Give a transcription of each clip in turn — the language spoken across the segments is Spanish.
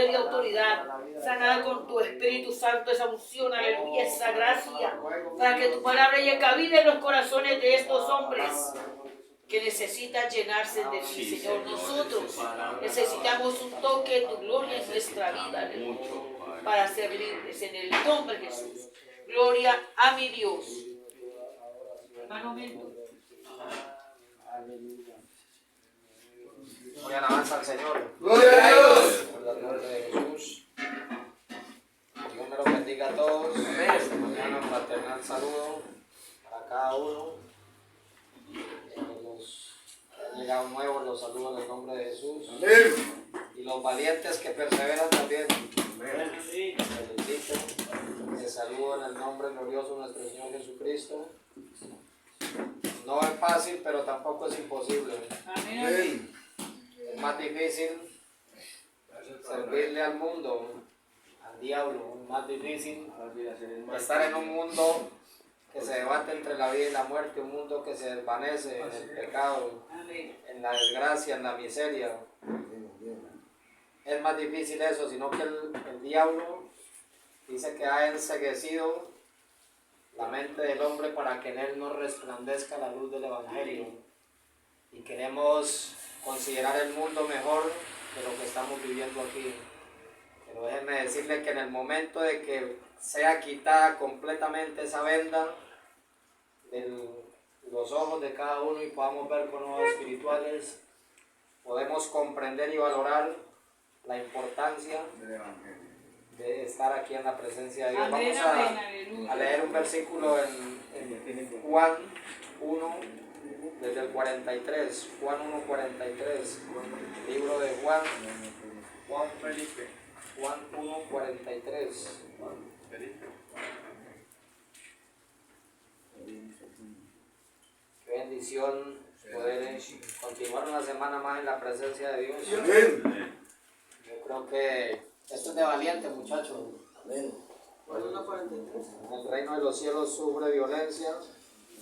poder y autoridad. Sanada con tu Espíritu Santo, esa unción, aleluya, esa gracia, para que tu palabra llegue cabida en los corazones de estos hombres que necesitan llenarse de ti, Señor. Nosotros necesitamos un toque de tu gloria en nuestra vida, aleluya, para ser libres en el nombre de Jesús. Gloria a mi Dios. Hermano Milton. Muy alabanza al Señor. ¡Gloria a Dios! Por el nombre de Jesús. Dios me los bendiga a todos. Esta mañana un fraternal saludo para cada uno. Los que han llegado nuevos, los saludo en el nombre de Jesús. Amén. Y los valientes que perseveran también. Amén. Les felicito. Les saludo en el nombre glorioso de nuestro Señor Jesucristo. No es fácil, pero tampoco es imposible. Amén. Es más difícil servirle al mundo, al diablo. Es más difícil estar en un mundo que se debate entre la vida y la muerte, un mundo que se desvanece en el pecado, en la desgracia, en la miseria. Es más difícil eso, sino que el diablo dice que ha enceguecido la mente del hombre para que en él no resplandezca la luz del Evangelio. Y queremos considerar el mundo mejor de lo que estamos viviendo aquí. Pero déjenme decirle que en el momento de que sea quitada completamente esa venda de los ojos de cada uno y podamos ver con ojos espirituales, podemos comprender y valorar la importancia de estar aquí en la presencia de Dios. Amén, Vamos amén, a leer un versículo en Juan 1, desde el 43, Juan 1, 43, libro de Juan 1, 43. Qué bendición poder continuar una semana más en la presencia de Dios. Amén. Yo creo que esto es de valiente, muchachos. Amén. En el reino de los cielos sufre violencia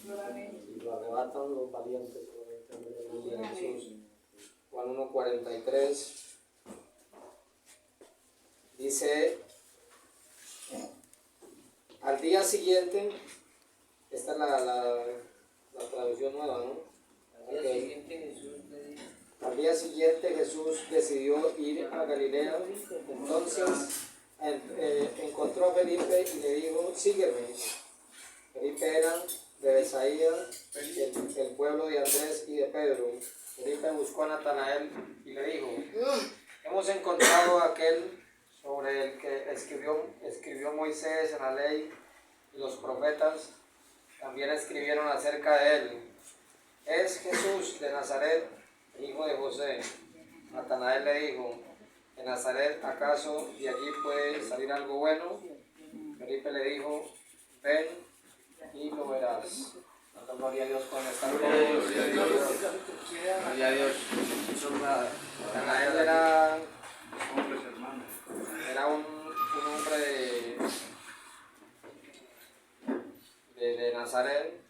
y lo arrebatan los valientes. Jesús. Juan 1, 43 dice: al día siguiente, esta es la traducción nueva, ¿no? Al día siguiente Jesús decidió ir a Galilea. Entonces encontró a Felipe y le dijo: sígueme. Felipe era de Besaía, el pueblo de Andrés y de Pedro. Felipe buscó a Natanael y le dijo: hemos encontrado a aquel sobre el que escribió Moisés en la ley y los profetas. También escribieron acerca de él. Es Jesús de Nazaret, hijo de José. Natanael le dijo: ¿de Nazaret acaso de allí puede salir algo bueno? Felipe le dijo: ven y lo verás. Dando gloria a Dios con esta gloria. Gloria a Dios. Natanael era un hombre de Nazaret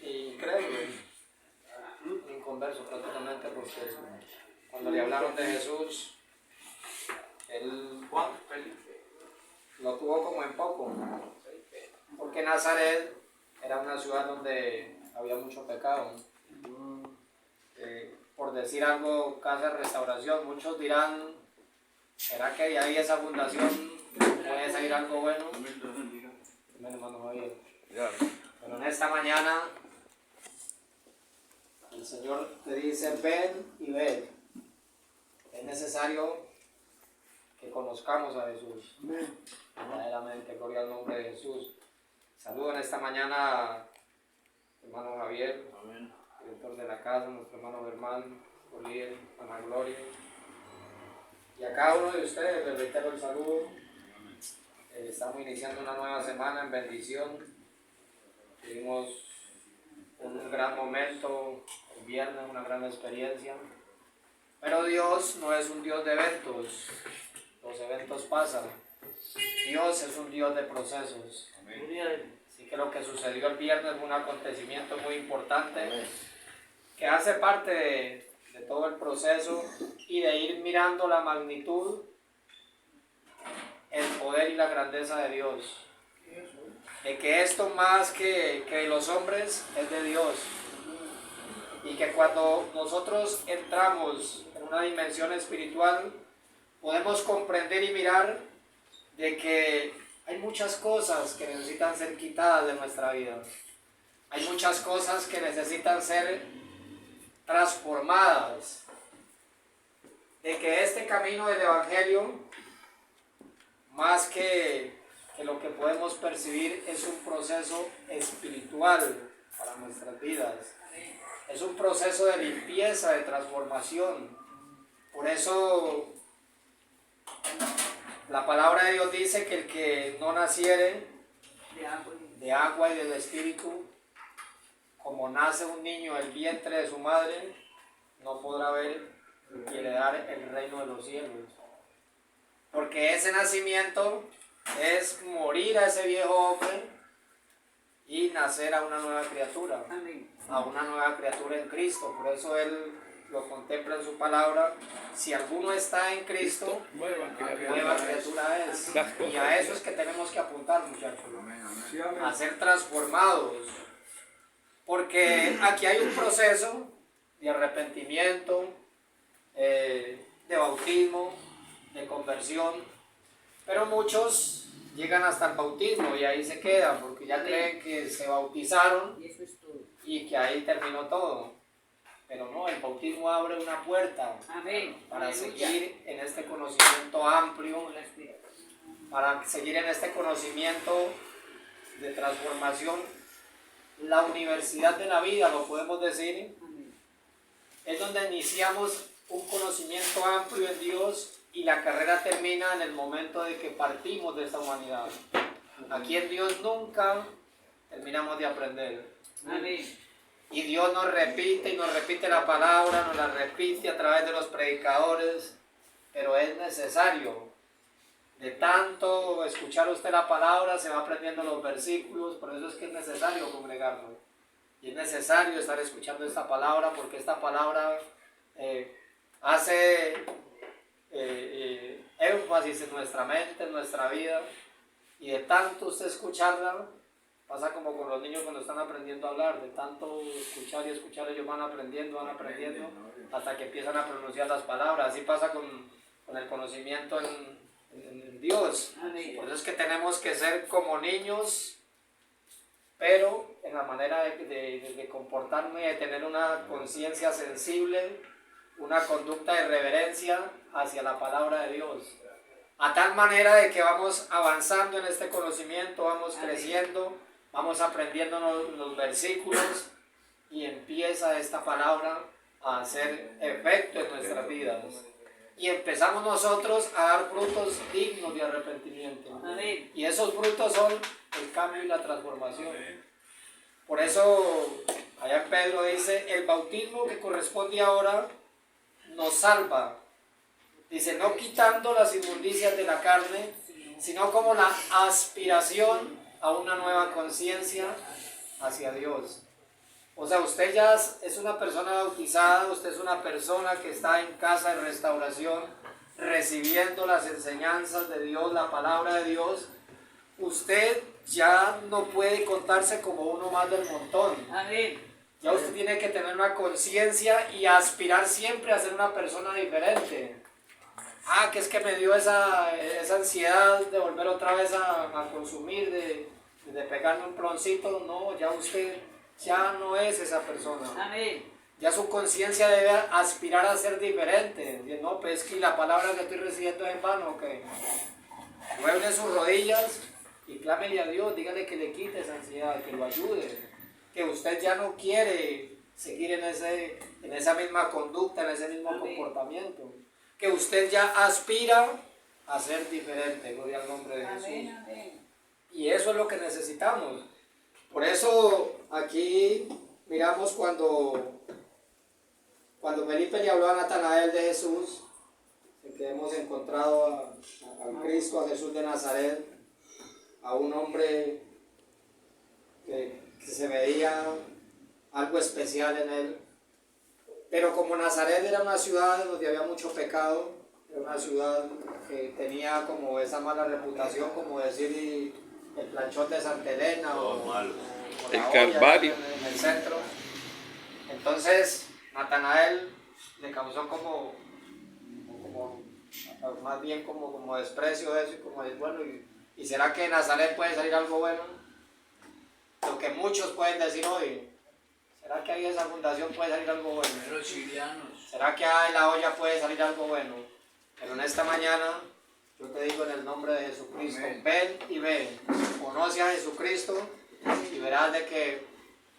y creo que inconverso prácticamente, porque cuando le hablaron de Jesús, él lo tuvo como en poco, porque Nazaret era una ciudad donde había mucho pecado. Por decir algo, casa de restauración, muchos dirán: ¿será que de ahí esa fundación puede salir algo bueno? Amén, hermano Javier. Pero en esta mañana el Señor te dice: ven y ve. Es necesario que conozcamos a Jesús. Verdaderamente, gloria al nombre de Jesús. Saludo en esta mañana a hermano Javier, director de la casa, nuestro hermano Germán, líder, Ana Gloria. Y a cada uno de ustedes les reitero el saludo. Estamos iniciando una nueva semana en bendición. Tuvimos un gran momento el viernes, una gran experiencia. Pero Dios no es un Dios de eventos. Los eventos pasan. Dios es un Dios de procesos. Así que lo que sucedió el viernes fue un acontecimiento muy importante que hace parte de todo el proceso y de ir mirando la magnitud el poder y la grandeza de Dios. De que esto más que los hombres es de Dios. Y que cuando nosotros entramos en una dimensión espiritual, podemos comprender y mirar de que hay muchas cosas que necesitan ser quitadas de nuestra vida. Hay muchas cosas que necesitan ser transformadas. De que este camino del Evangelio, más que lo que podemos percibir, es un proceso espiritual para nuestras vidas. Es un proceso de limpieza, de transformación. Por eso la palabra de Dios dice que el que no naciere de agua y del Espíritu, como nace un niño del vientre de su madre, no podrá ver y heredar el reino de los cielos. Porque ese nacimiento es morir a ese viejo hombre y nacer a una nueva criatura. Amén. A una nueva criatura en Cristo. Por eso Él lo contempla en su palabra. Si alguno está en Cristo, nueva criatura es. Y a eso es que tenemos que apuntar, muchachos. A ser transformados. Porque aquí hay un proceso de arrepentimiento, de bautismo, de conversión. Pero muchos llegan hasta el bautismo y ahí se quedan porque ya creen que se bautizaron Y eso es todo. y que ahí terminó todo. Pero no, el bautismo abre una puerta Amén. para Aleluya. seguir en este conocimiento amplio, Con la esperanza. para seguir en este conocimiento de transformación. La universidad de la vida, lo podemos decir, Amén. es donde iniciamos un conocimiento amplio en Dios y la carrera termina en el momento de que partimos de esta humanidad. Aquí en Dios nunca terminamos de aprender. Amén. Y Dios nos repite y nos repite la palabra, nos la repite a través de los predicadores, pero es necesario. De tanto escuchar usted la palabra, se va aprendiendo los versículos, por eso es que es necesario congregarnos. Y es necesario estar escuchando esta palabra, porque esta palabra hace énfasis en nuestra mente, en nuestra vida, y de tanto usted escucharla, pasa como con los niños cuando están aprendiendo a hablar, de tanto escuchar y escuchar, ellos van aprendiendo, hasta que empiezan a pronunciar las palabras. Así pasa con el conocimiento en Dios. Amén. Por eso es que tenemos que ser como niños, pero en la manera de comportarme, de tener una conciencia sensible, una conducta de reverencia hacia la palabra de Dios. A tal manera de que vamos avanzando en este conocimiento, vamos creciendo, vamos aprendiendo los versículos y empieza esta palabra a hacer efecto en nuestras vidas. Y empezamos nosotros a dar frutos dignos de arrepentimiento. Amén. Y esos frutos son el cambio y la transformación. Por eso, allá Pedro dice, el bautismo que corresponde ahora nos salva. Dice, no quitando las inmundicias de la carne, sino como la aspiración a una nueva conciencia hacia Dios. O sea, usted ya es una persona bautizada, usted es una persona que está en casa de restauración, recibiendo las enseñanzas de Dios, la palabra de Dios. Usted ya no puede contarse como uno más del montón. Amén. Ya usted tiene que tener una conciencia y aspirar siempre a ser una persona diferente. Que es que me dio esa ansiedad de volver otra vez a consumir, de pegarme un ploncito. No, ya usted ya no es esa persona. Amén. Ya su conciencia debe aspirar a ser diferente. No, pues es que la palabra que estoy recibiendo es en vano, que mueble sus rodillas y clámele a Dios, dígale que le quite esa ansiedad, que lo ayude, que usted ya no quiere seguir en esa misma conducta, en ese mismo comportamiento, que usted ya aspira a ser diferente. Gloria al nombre de Jesús. Amén. Amén. Y eso es lo que necesitamos. Por eso aquí miramos cuando Felipe le habló a Natanael de Jesús, que hemos encontrado a Cristo, a Jesús de Nazaret, a un hombre que se veía algo especial en él. Pero como Nazaret era una ciudad donde había mucho pecado, Era una ciudad que tenía como esa mala reputación, como decir el planchón de Santa Elena o la El olla Calvario. en el centro. Entonces Natanael le causó como más bien como desprecio de eso, y como decir, bueno, ¿y será que en Nazaret puede salir algo bueno? Lo que muchos pueden decir hoy, ¿será que ahí de esa fundación puede salir algo bueno? Los chilianos. ¿Será que de la olla puede salir algo bueno? Pero en esta mañana, yo te digo en el nombre de Jesucristo, Amén. ven y ve, conoce a Jesucristo y verás de que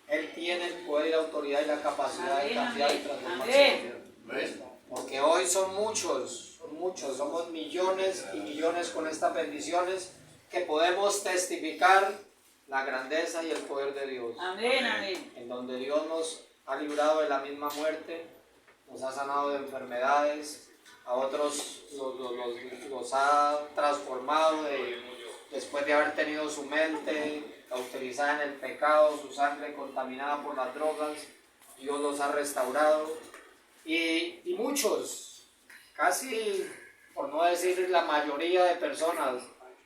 Él tiene el poder y la autoridad y la capacidad de cambiar y transformar su vida. Amén. Porque hoy son muchos, somos millones y millones con estas bendiciones que podemos testificar la grandeza y el poder de Dios. Amén, amén. En donde Dios nos ha librado de la misma muerte, nos ha sanado de enfermedades, a otros los ha transformado después de haber tenido su mente cauterizada en el pecado, su sangre contaminada por las drogas, Dios los ha restaurado. Y muchos, casi por no decir la mayoría de personas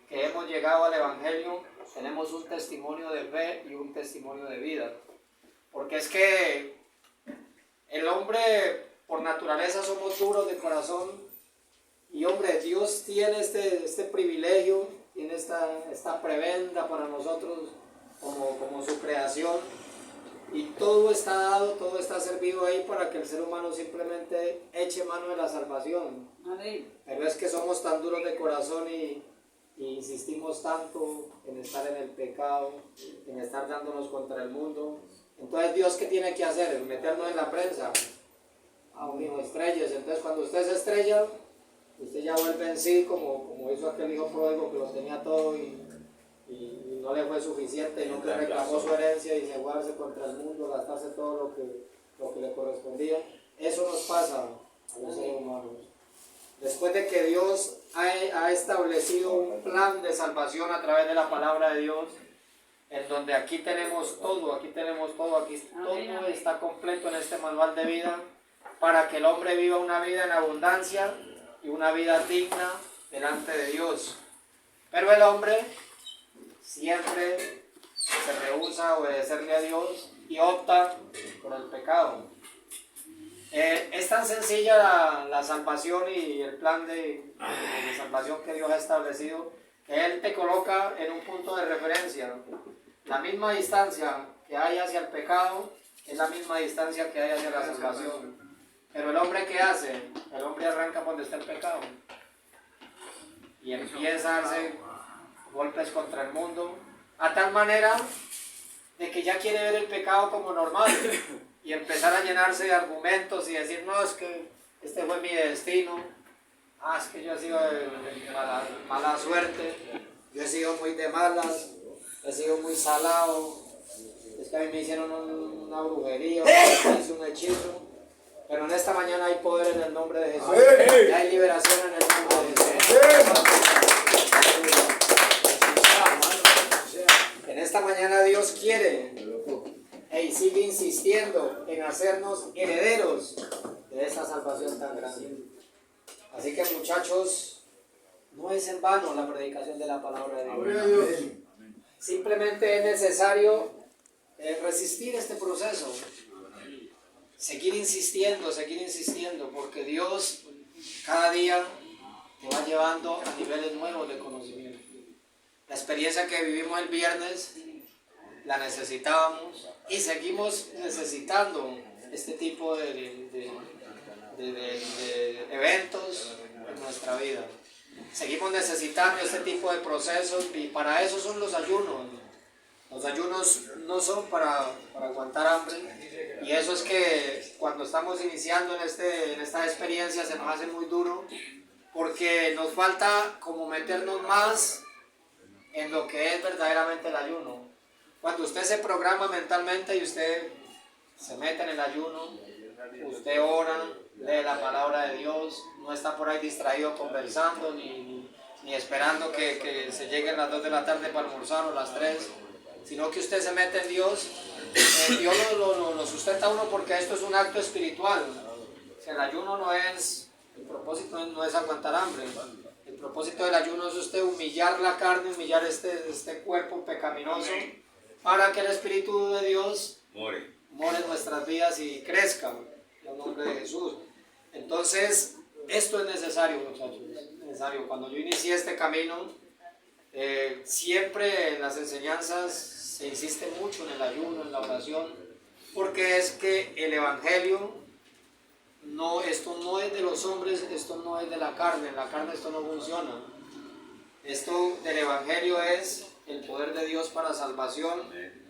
que hemos llegado al Evangelio, tenemos un testimonio de fe y un testimonio de vida. Porque es que el hombre, por naturaleza, somos duros de corazón. Y hombre, Dios tiene este privilegio, tiene esta prebenda para nosotros como su creación. Y todo está dado, todo está servido ahí para que el ser humano simplemente eche mano de la salvación. Amén. Pero es que somos tan duros de corazón y insistimos tanto en estar en el pecado, en estar dándonos contra el mundo. Entonces, ¿Dios qué tiene que hacer? Meternos en la prensa. Un hijo estrellas. Entonces, cuando usted se estrella, usted ya vuelve en sí, como hizo aquel hijo pródigo que lo tenía todo y no le fue suficiente, y no que reclamó su herencia y se guardarse contra el mundo, gastarse todo lo que le correspondía. Eso nos pasa a los seres humanos. Después de que Dios ha establecido un plan de salvación a través de la palabra de Dios, en donde aquí tenemos todo, aquí todo está completo en este manual de vida, para que el hombre viva una vida en abundancia y una vida digna delante de Dios. Pero el hombre siempre se rehúsa a obedecerle a Dios y opta por el pecado. Es tan sencilla la salvación y el plan de salvación que Dios ha establecido, que Él te coloca en un punto de referencia. La misma distancia que hay hacia el pecado es la misma distancia que hay hacia la salvación. Pero el hombre, ¿qué hace? El hombre arranca por donde está el pecado y empieza a darse golpes contra el mundo, a tal manera de que ya quiere ver el pecado como normal y empezar a llenarse de argumentos y decir, no, es que este fue mi destino, es que yo he sido de mala suerte, yo he sido muy de malas, he sido muy salado, es que a mí me hicieron una brujería, me hice un hechizo. Pero en esta mañana hay poder en el nombre de Jesús, y hay liberación en el nombre de Jesús. En esta mañana Dios quiere y sigue insistiendo en hacernos herederos de esta salvación tan grande. Así que, muchachos, no es en vano la predicación de la palabra de Dios. Simplemente es necesario resistir este proceso, seguir insistiendo, porque Dios cada día te va llevando a niveles nuevos de conocimiento. La experiencia que vivimos el viernes la necesitábamos y seguimos necesitando este tipo de eventos en nuestra vida. Seguimos necesitando este tipo de procesos y para eso son los ayunos. Los ayunos no son para aguantar hambre, y eso es que cuando estamos iniciando en esta experiencia se nos hace muy duro porque nos falta como meternos más en lo que es verdaderamente el ayuno. Cuando usted se programa mentalmente y usted se mete en el ayuno, usted ora, lee la palabra de Dios, no está por ahí distraído conversando ni esperando que se lleguen las 2 de la tarde para almorzar o las 3, sino que usted se mete en Dios. Dios lo sustenta a uno porque esto es un acto espiritual. O sea, el ayuno no es El propósito no es aguantar hambre. El propósito del ayuno es usted humillar la carne, humillar este cuerpo pecaminoso, para que el Espíritu de Dios more en nuestras vidas y crezca en el nombre de Jesús. Entonces, esto es necesario, muchachos, es necesario. Cuando yo inicié este camino, siempre en las enseñanzas se insiste mucho en el ayuno, en la oración, porque es que el Evangelio, esto no es de los hombres, esto no es de la carne, en la carne esto no funciona. Esto del Evangelio es el poder de Dios para salvación,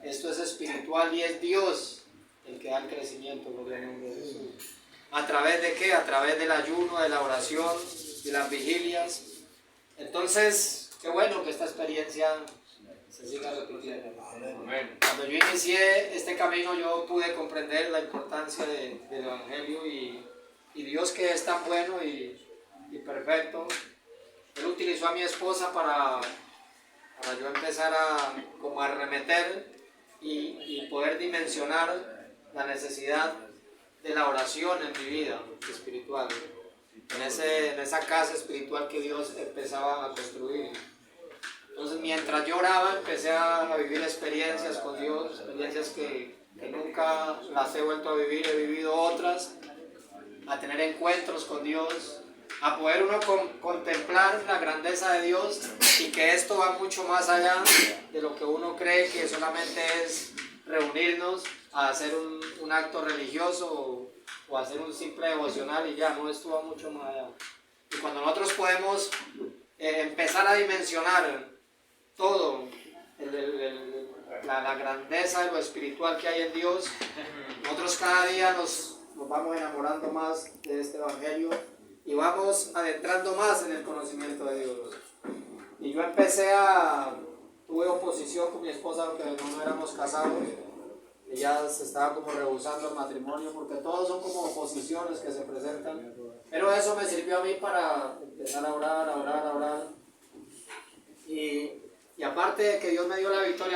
esto es espiritual y es Dios el que da el crecimiento, gloria al nombre de Jesús. ¿A través de qué? A través del ayuno, de la oración, de las vigilias. Entonces, qué bueno que esta experiencia se siga repitiendo. Cuando yo inicié este camino, yo pude comprender la importancia del Evangelio y Dios, que es tan bueno y perfecto. Él utilizó a mi esposa para yo empezar como a arremeter y poder dimensionar la necesidad de la oración en mi vida espiritual, en esa casa espiritual que Dios empezaba a construir. Entonces, mientras yo oraba, empecé a vivir experiencias con Dios, experiencias que nunca las he vuelto a vivir, he vivido otras, a tener encuentros con Dios, a poder uno contemplar la grandeza de Dios, y que esto va mucho más allá de lo que uno cree que solamente es reunirnos a hacer un acto religioso o hacer un simple devocional y ya. No, esto va mucho más allá. Y cuando nosotros podemos empezar a dimensionar todo, la grandeza de lo espiritual que hay en Dios, nosotros cada día nos vamos enamorando más de este Evangelio y vamos adentrando más en el conocimiento de Dios. Y yo tuve oposición con mi esposa porque no éramos casados. Ella se estaba como rehusando el matrimonio, porque todos son como oposiciones que se presentan. Pero eso me sirvió a mí para empezar a orar. Y aparte de que Dios me dio la victoria